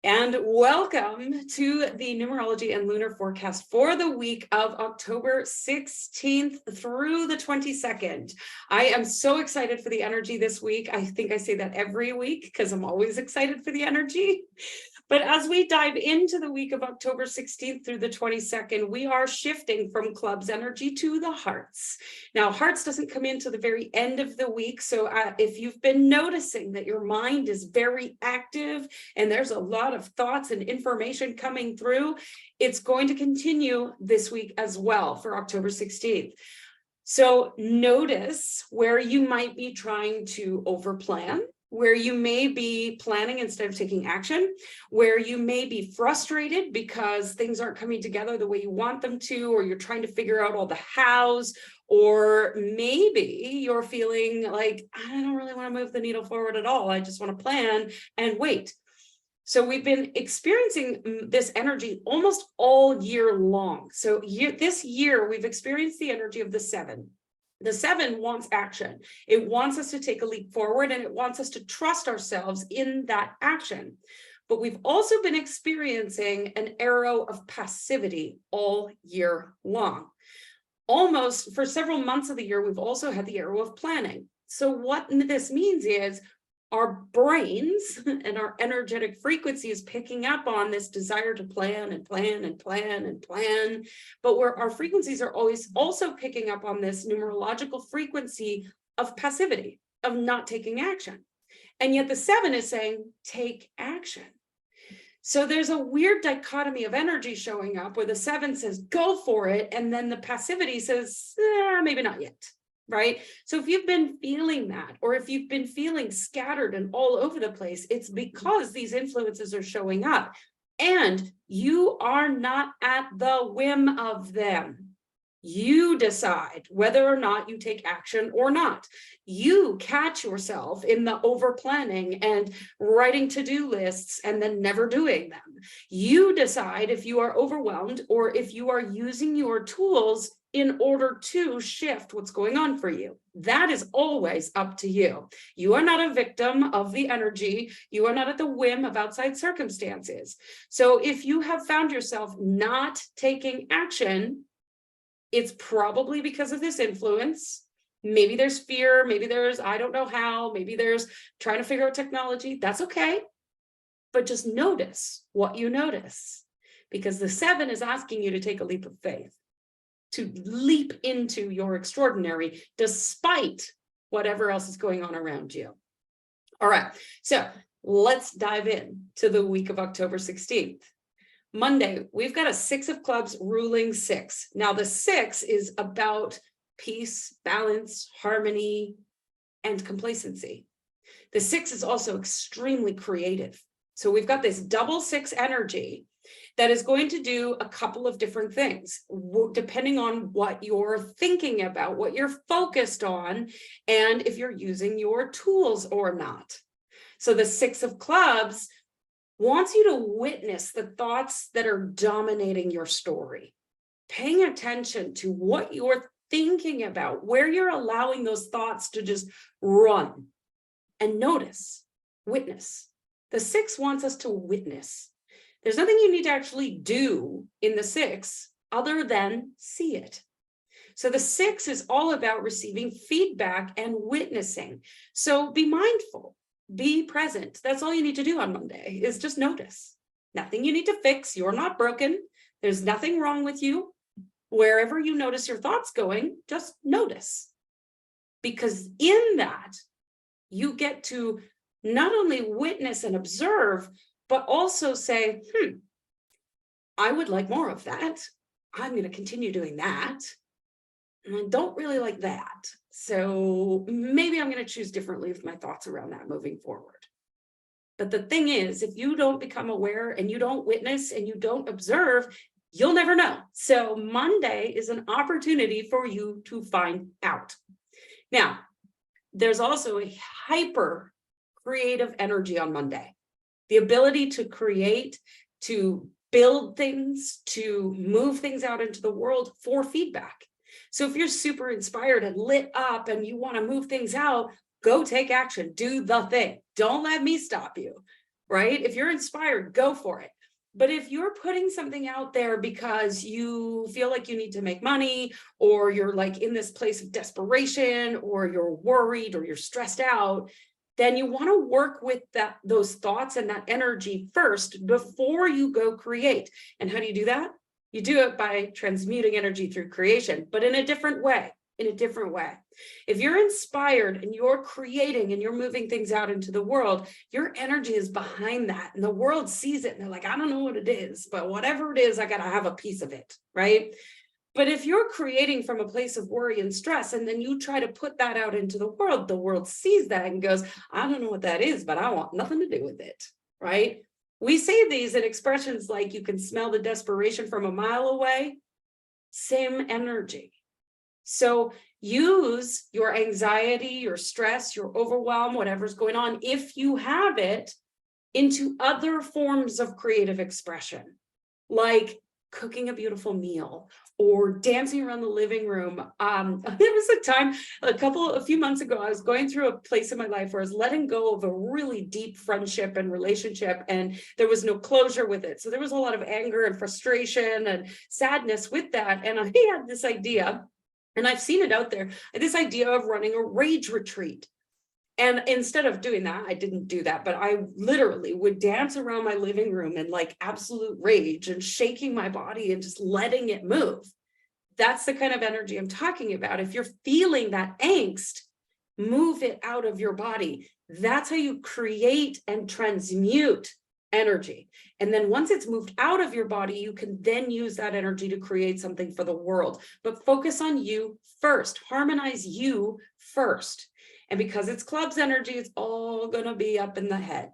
And welcome to the numerology and lunar forecast for the week of October 16th through the 22nd. I am so excited for the energy this week. I think I say that every week because I'm always excited for the energy. But as we dive into the week of October 16th through the 22nd, we are shifting from clubs energy to the hearts. Now, hearts doesn't come into the very end of the week. So if you've been noticing that your mind is very active and there's a lot of thoughts and information coming through, it's going to continue this week as well for October 16th. So notice where you might be trying to overplan, where you may be planning instead of taking action, where you may be frustrated because things aren't coming together the way you want them to, or you're trying to figure out all the hows, or maybe you're feeling like, I don't really want to move the needle forward at all. I just want to plan and wait. So we've been experiencing this energy almost all year long. So this year, we've experienced the energy of the seven. The seven wants action. It wants us to take a leap forward, and it wants us to trust ourselves in that action. But we've also been experiencing an arrow of passivity all year long. Almost for several months of the year, we've also had the arrow of planning. So what this means is our brains and our energetic frequency is picking up on this desire to plan and plan and plan and plan, but where our frequencies are always also picking up on this numerological frequency of passivity, of not taking action. And yet the seven is saying, take action. So there's a weird dichotomy of energy showing up where the seven says, go for it. And then the passivity says, maybe not yet. Right? So if you've been feeling that, or if you've been feeling scattered and all over the place, it's because these influences are showing up and you are not at the whim of them. You decide whether or not you take action or not. You catch yourself in the over planning and writing to-do lists and then never doing them. You decide if you are overwhelmed or if you are using your tools in order to shift what's going on for you. That is always up to you. You are not a victim of the energy. You are not at the whim of outside circumstances. So if you have found yourself not taking action, it's probably because of this influence. Maybe there's fear, maybe there's, I don't know how, maybe there's trying to figure out technology. That's okay. But just notice what you notice, because the seven is asking you to take a leap of faith, to leap into your extraordinary despite whatever else is going on around you. All right, so let's dive in to the week of October 16th. Monday, we've got a 6 of clubs ruling 6. Now the 6 is about peace, balance, harmony, and complacency. The 6 is also extremely creative. So we've got this double 6 energy that is going to do a couple of different things, depending on what you're thinking about, what you're focused on, and if you're using your tools or not. So the 6 of clubs wants you to witness the thoughts that are dominating your story, paying attention to what you're thinking about, where you're allowing those thoughts to just run, and notice, witness. The 6 wants us to witness. There's nothing you need to actually do in the 6 other than see it. So the 6 is all about receiving feedback and witnessing. So be mindful, be present. That's all you need to do on Monday, is just notice. Nothing you need to fix. You're not broken. There's nothing wrong with you. Wherever you notice your thoughts going, just notice. Because in that, you get to not only witness and observe, but also say, I would like more of that. I'm going to continue doing that. And I don't really like that. So maybe I'm going to choose differently with my thoughts around that moving forward. But the thing is, if you don't become aware and you don't witness and you don't observe, you'll never know. So Monday is an opportunity for you to find out. Now, there's also a hyper creative energy on Monday. The ability to create, to build things, to move things out into the world for feedback. So if you're super inspired and lit up and you want to move things out, go take action, do the thing. Don't let me stop you, right? If you're inspired, go for it. But if you're putting something out there because you feel like you need to make money, or you're like in this place of desperation, or you're worried, or you're stressed out, then you want to work with those thoughts and that energy first before you go create. And how do you do that? You do it by transmuting energy through creation, but in a different way. If you're inspired and you're creating and you're moving things out into the world, your energy is behind that, and the world sees it and they're like, I don't know what it is, but whatever it is, I got to have a piece of it, right? But if you're creating from a place of worry and stress, and then you try to put that out into the world sees that and goes, I don't know what that is, but I want nothing to do with it, right? We say these in expressions like, you can smell the desperation from a mile away. Same energy. So use your anxiety, your stress, your overwhelm, whatever's going on, if you have it, into other forms of creative expression, like cooking a beautiful meal or dancing around the living room. There was a time a few months ago, I was going through a place in my life where I was letting go of a really deep friendship and relationship, and there was no closure with it. So there was a lot of anger and frustration and sadness with that. And I had this idea, and I've seen it out there, this idea of running a rage retreat. And instead of doing that, I didn't do that, but I literally would dance around my living room in like absolute rage and shaking my body and just letting it move. That's the kind of energy I'm talking about. If you're feeling that angst, move it out of your body. That's how you create and transmute energy. And then once it's moved out of your body, you can then use that energy to create something for the world. But focus on you first. Harmonize you first. And because it's clubs energy, it's all going to be up in the head.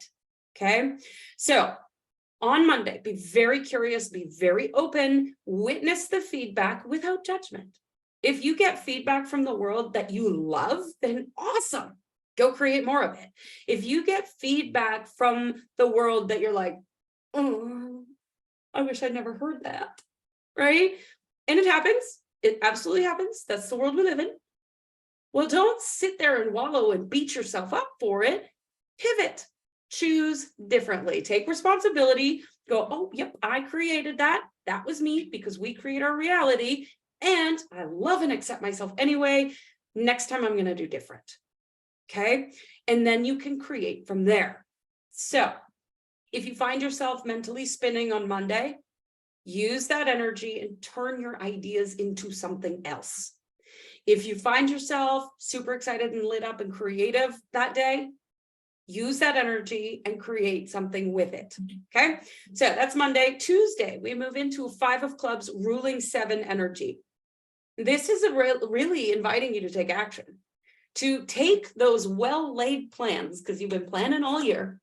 Okay. So on Monday, be very curious, be very open, witness the feedback without judgment. If you get feedback from the world that you love, then awesome. Go create more of it. If you get feedback from the world that you're like, oh, I wish I'd never heard that. Right. And it happens. It absolutely happens. That's the world we live in. Well, don't sit there and wallow and beat yourself up for it. Pivot, choose differently, take responsibility, go, oh, yep, I created that. That was me, because we create our reality. And I love and accept myself anyway. Next time I'm going to do different. Okay. And then you can create from there. So if you find yourself mentally spinning on Monday, use that energy and turn your ideas into something else. If you find yourself super excited and lit up and creative that day, use that energy and create something with it. Okay. So that's Monday. Tuesday, we move into 5 of clubs, ruling 7 energy. This is really inviting you to take action, to take those well-laid plans, because you've been planning all year,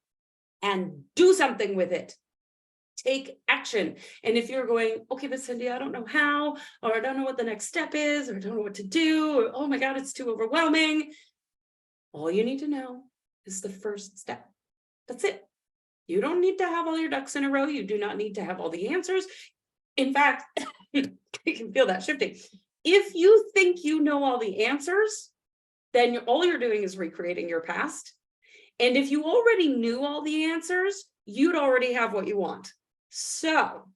and do something with it. Take action. And if you're going, okay, but Cindy, I don't know how, or I don't know what the next step is, or I don't know what to do, or oh my God, it's too overwhelming. All you need to know is the first step. That's it. You don't need to have all your ducks in a row. You do not need to have all the answers. In fact, you can feel that shifting. If you think you know all the answers, then all you're doing is recreating your past. And if you already knew all the answers, you'd already have what you want. So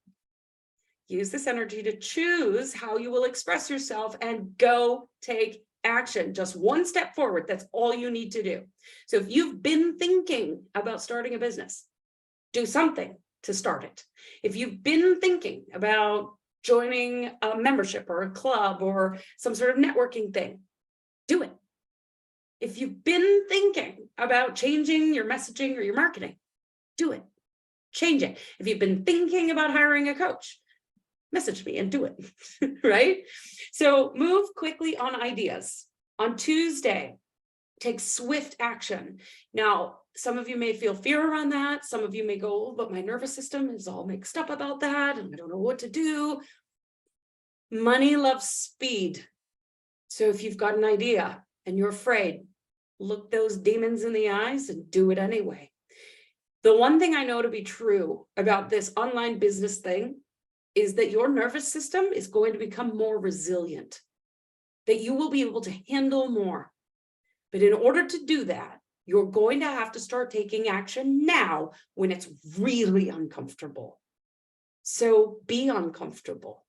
use this energy to choose how you will express yourself and go take action. Just one step forward. That's all you need to do. So if you've been thinking about starting a business, do something to start it. If you've been thinking about joining a membership or a club or some sort of networking thing, do it. If you've been thinking about changing your messaging or your marketing, do it. Change it. If you've been thinking about hiring a coach, message me and do it, right? So move quickly on ideas. On Tuesday, take swift action. Now, some of you may feel fear around that. Some of you may go, oh, but my nervous system is all mixed up about that, and I don't know what to do. Money loves speed. So if you've got an idea and you're afraid, look those demons in the eyes and do it anyway. The one thing I know to be true about this online business thing is that your nervous system is going to become more resilient, that you will be able to handle more. But in order to do that, You're going to have to start taking action now when it's really uncomfortable. So be uncomfortable.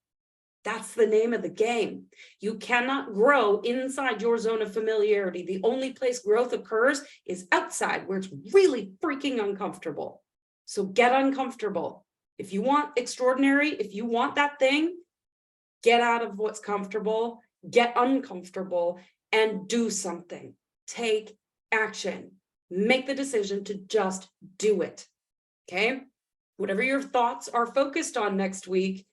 That's the name of the game. You cannot grow inside your zone of familiarity. The only place growth occurs is outside, where it's really freaking uncomfortable. So get uncomfortable. If you want extraordinary, if you want that thing, get out of what's comfortable, get uncomfortable, and do something. Take action. Make the decision to just do it. Okay? Whatever your thoughts are focused on next week,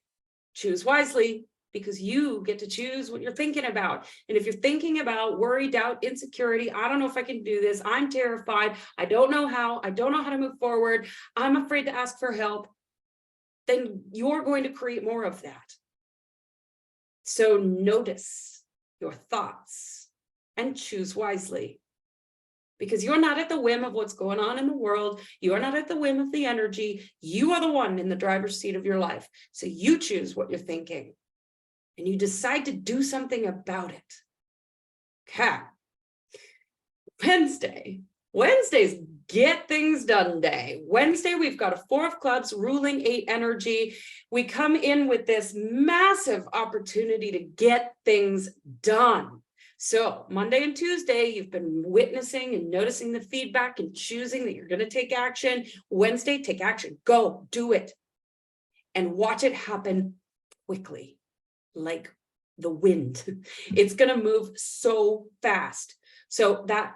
choose wisely, because you get to choose what you're thinking about. And if you're thinking about worry, doubt, insecurity, I don't know if I can do this, I'm terrified, I don't know how to move forward, I'm afraid to ask for help, then you're going to create more of that. So notice your thoughts and choose wisely. Because you're not at the whim of what's going on in the world. You are not at the whim of the energy. You are the one in the driver's seat of your life. So you choose what you're thinking. And you decide to do something about it. Okay. Wednesday's get things done day. Wednesday, we've got a 4 of clubs, ruling 8 energy. We come in with this massive opportunity to get things done. So Monday and Tuesday, you've been witnessing and noticing the feedback and choosing that you're going to take action. Wednesday, take action. Go, do it. And watch it happen quickly, like the wind. It's going to move so fast. So that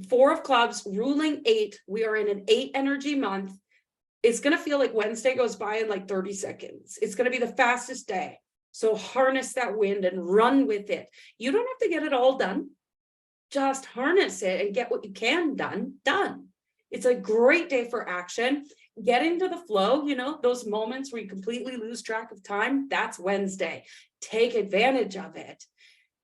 4 of clubs, ruling 8, we are in an 8 energy month. It's going to feel like Wednesday goes by in like 30 seconds. It's going to be the fastest day. So harness that wind and run with it. You don't have to get it all done. Just harness it and get what you can done. It's a great day for action. Get into the flow, those moments where you completely lose track of time, that's Wednesday. Take advantage of it.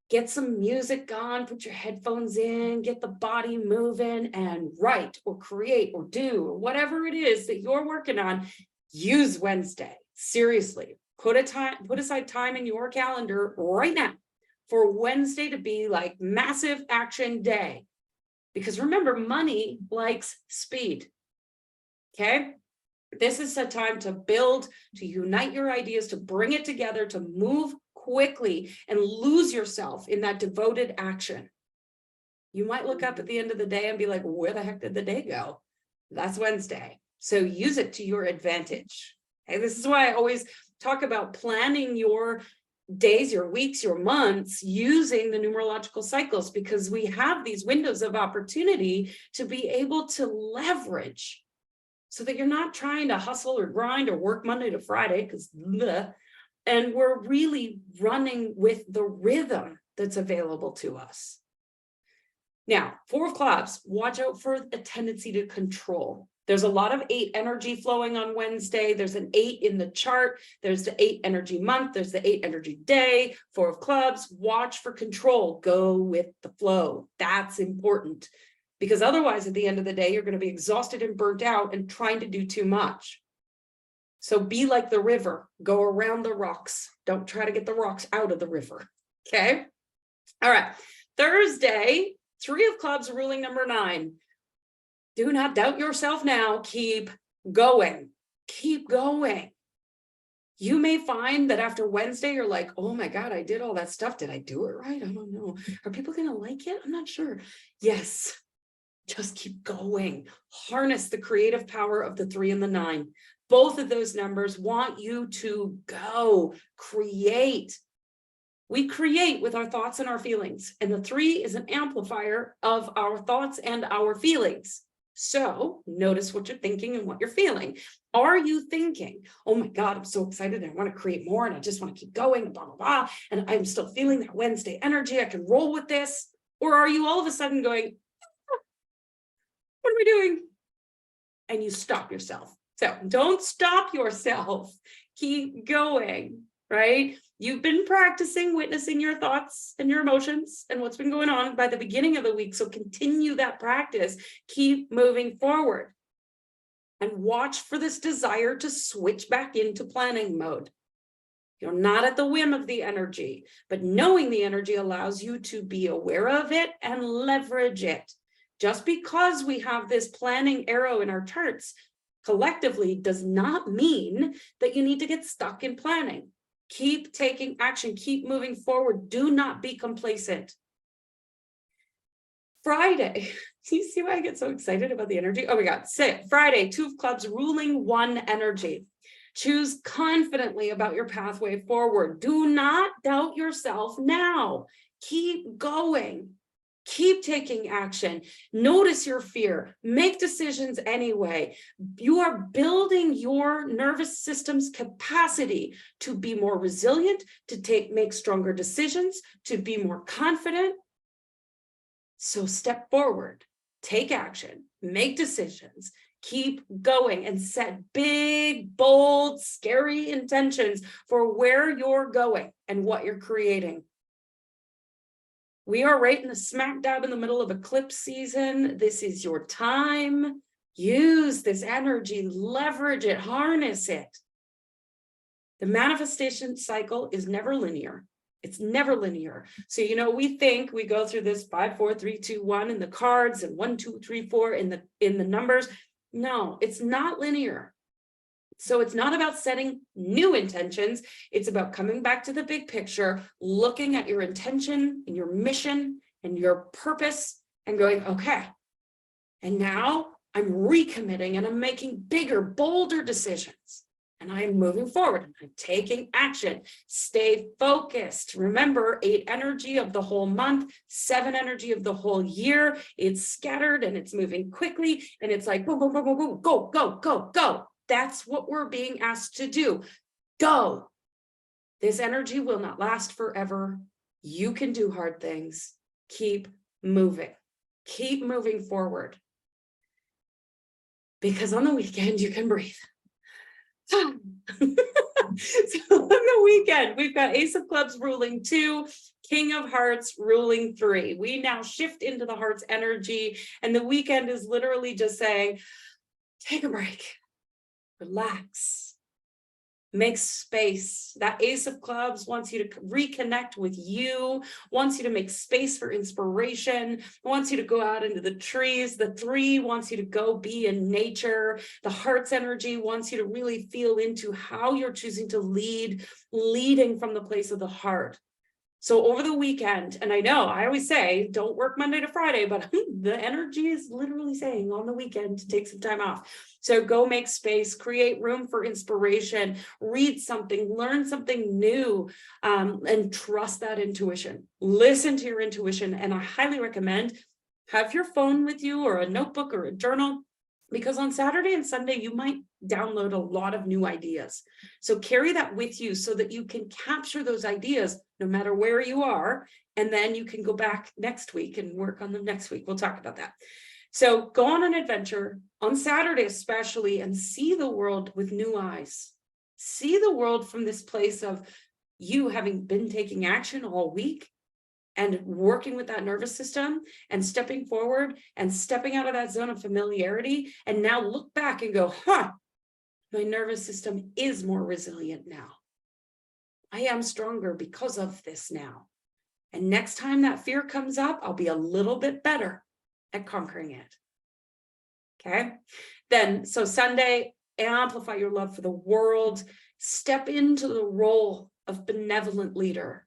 Get some music on, put your headphones in, get the body moving, and write or create or do or whatever it is that you're working on. Use Wednesday. Seriously. Put aside time in your calendar right now for Wednesday to be like massive action day. Because remember, money likes speed. Okay? This is a time to build, to unite your ideas, to bring it together, to move quickly and lose yourself in that devoted action. You might look up at the end of the day and be like, where the heck did the day go? That's Wednesday. So use it to your advantage. Okay? This is why I always talk about planning your days, your weeks, your months using the numerological cycles, because we have these windows of opportunity to be able to leverage so that you're not trying to hustle or grind or work Monday to Friday, and we're really running with the rhythm that's available to us. Now, 4 of clubs, watch out for a tendency to control. There's a lot of 8 energy flowing on Wednesday. There's an 8 in the chart. There's the 8 energy month. There's the 8 energy day. 4 of clubs, watch for control. Go with the flow. That's important, because otherwise at the end of the day, you're going to be exhausted and burnt out and trying to do too much. So be like the river. Go around the rocks. Don't try to get the rocks out of the river. Okay. All right. Thursday, 3 of clubs, ruling number 9. Do not doubt yourself now. Keep going. Keep going. You may find that after Wednesday, you're like, oh my God, I did all that stuff. Did I do it right? I don't know. Are people going to like it? I'm not sure. Yes. Just keep going. Harness the creative power of the 3 and the 9. Both of those numbers want you to go create. We create with our thoughts and our feelings. And the 3 is an amplifier of our thoughts and our feelings. So notice what you're thinking and what you're feeling. Are you thinking, oh my God, I'm so excited, I want to create more, and I just want to keep going, and blah, blah, blah, and I'm still feeling that Wednesday energy, I can roll with this? Or are you all of a sudden going, what are we doing? And you stop yourself. So don't stop yourself. Keep going, right? You've been practicing witnessing your thoughts and your emotions and what's been going on by the beginning of the week. So continue that practice. Keep moving forward. And watch for this desire to switch back into planning mode. You're not at the whim of the energy, but knowing the energy allows you to be aware of it and leverage it. Just because we have this planning arrow in our charts collectively does not mean that you need to get stuck in planning. Keep taking action, keep moving forward. Do not be complacent. Friday, do you see why I get so excited about the energy? Oh my God, Friday, 2 of clubs, ruling 1 energy. Choose confidently about your pathway forward. Do not doubt yourself now. Keep going. Keep taking action. Notice your fear. Make decisions anyway. You are building your nervous system's capacity to be more resilient, to make stronger decisions, to be more confident. So step forward, take action, make decisions, keep going, and set big, bold, scary intentions for where you're going and what you're creating. We are right in the smack dab in the middle of eclipse season. This is your time. Use this energy, leverage it, harness it. The manifestation cycle is never linear. It's never linear. So, we think we go through this 5, 4, 3, 2, 1 in the cards and 1, 2, 3, 4 in the numbers. No, it's not linear. So it's not about setting new intentions. It's about coming back to the big picture, looking at your intention and your mission and your purpose and going, okay, and now I'm recommitting and I'm making bigger, bolder decisions. And I'm moving forward and I'm taking action. Stay focused. Remember, 8 energy of the whole month, 7 energy of the whole year. It's scattered and it's moving quickly. And it's like, boom, boom, boom, boom, boom, go, go, go, go. That's what we're being asked to do. Go. This energy will not last forever. You can do hard things. Keep moving. Keep moving forward. Because on the weekend, you can breathe. So on the weekend, we've got Ace of Clubs ruling 2, King of Hearts ruling 3. We now shift into the Hearts energy, and the weekend is literally just saying, take a break, relax, make space. That Ace of Clubs wants you to reconnect with you, wants you to make space for inspiration, wants you to go out into the trees. The 3 wants you to go be in nature. The Heart's energy wants you to really feel into how you're choosing to leading from the place of the heart. So over the weekend, and I know I always say, don't work Monday to Friday, but the energy is literally saying on the weekend to take some time off. So go make space, create room for inspiration, read something, learn something new, and trust that intuition. Listen to your intuition. And I highly recommend have your phone with you or a notebook or a journal, because on Saturday and Sunday, you might download a lot of new ideas. So carry that with you so that you can capture those ideas no matter where you are. And then you can go back next week and work on them next week. We'll talk about that. So go on an adventure on Saturday, especially, and see the world with new eyes. See the world from this place of you having been taking action all week and working with that nervous system and stepping forward and stepping out of that zone of familiarity. And now look back and go, my nervous system is more resilient now. I am stronger because of this now. And next time that fear comes up, I'll be a little bit better at conquering it. Okay. Then, so Sunday, amplify your love for the world, step into the role of benevolent leader.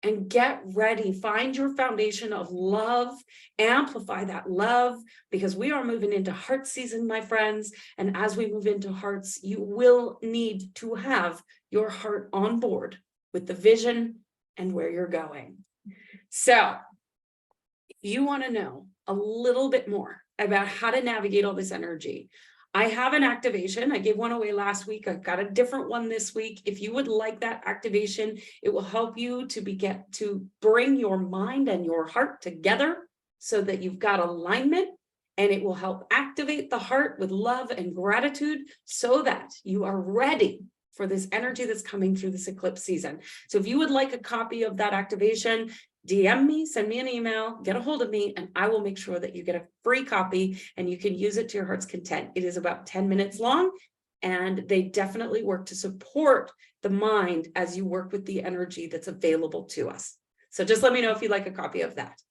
And get ready, find your foundation of love, amplify that love, because we are moving into heart season, my friends. And as we move into hearts, you will need to have your heart on board with the vision and where you're going. So if you want to know a little bit more about how to navigate all this energy, I have an activation. I gave one away last week. I've got a different one this week. If you would like that activation, it will help you to bring your mind and your heart together so that you've got alignment, and it will help activate the heart with love and gratitude so that you are ready for this energy that's coming through this eclipse season. So if you would like a copy of that activation, DM me, send me an email, get a hold of me, and I will make sure that you get a free copy and you can use it to your heart's content. It is about 10 minutes long, and they definitely work to support the mind as you work with the energy that's available to us. So just let me know if you'd like a copy of that.